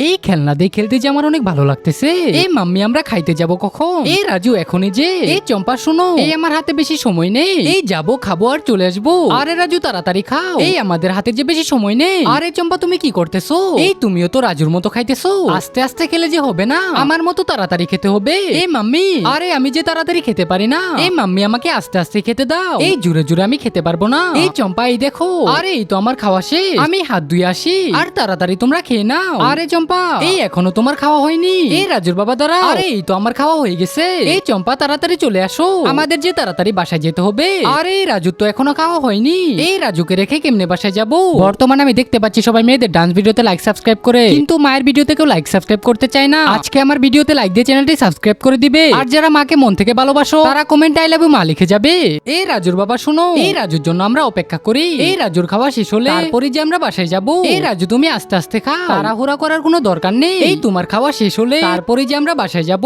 এই খেলনা দিয়ে খেলতে যে আমার অনেক ভালো লাগতেছে। এই মাম্মি আমরা খাইতে যাব কখন? এই রাজু এখনই যে। এই চম্পা শোনো, এই আমার হাতে বেশি সময় নেই। এই যাবো খাবো আর চলে আসবো। আরে রাজু তাড়াতাড়ি খাও, এই আমাদের হাতে যে বেশি সময় নেই। আরে চম্পা তুমি কি করতেছো? এই তুমিও তো রাজুর মতো খাইতেছো। আস্তে আস্তে খেলে যে হবে না, আমার মতো তাড়াতাড়ি খেতে হবে। এই মাম্মি, আরে আমি যে তাড়াতাড়ি খেতে পারি না। এই মাম্মি আমাকে আস্তে আস্তে খেতে দাও। এই জোরে জোরে আমি খেতে পারবো না। এই চম্পা এই দেখো, আরে এই তো আমার খাওয়া শেষ। আমি হাত ধুয়ে আসি আর তাড়াতাড়ি তোমরা খেয়ে নাও। আরে চম্পা, এই এখনো তোমার খাওয়া হয়নি। এই রাজুর বাবা দাঁড়াও, আরে এই তো আমার খাওয়া হয়ে গেছে। এই চম্পা তাড়াতাড়ি চলে আসো, আমাদের যে তাড়াতাড়ি বাসায় যেতে হবে। আরে রাজুর তো এখনো খাওয়া হয়নি। এই রাজুকে রেখে কেমনে বাসায় যাবো? বর্তমানে আমি দেখতে পাচ্ছি সবাই মেয়েদের ডান্স ভিডিওতে লাইক সাবস্ক্রাইব করে, কিন্তু মায়ের ভিডিওতে কেউ লাইক সাবস্ক্রাইব করতে চায় না। আজকে আমার ভিডিওতে লাইক দিয়ে চ্যানেলটি সাবস্ক্রাইব করে দিবে। আর যারা মাকে মন থেকে ভালোবাসো তারা কমেন্ট আই লাভ ইউ মা লিখে যাবে। এই রাজুর বাবা শোনো, এই রাজুর জন্য আমরা অপেক্ষা করি। এই রাজুর খাওয়া শেষ হলে তারপরে যে আমরা বাসায় যাব। এই রাজু তুমি আস্তে আস্তে খাও, তাড়াহুড়া করার কোনো দরকার নেই। এই তোমার খাওয়া শেষ হলে তারপরে যে আমরা বাসায় যাব।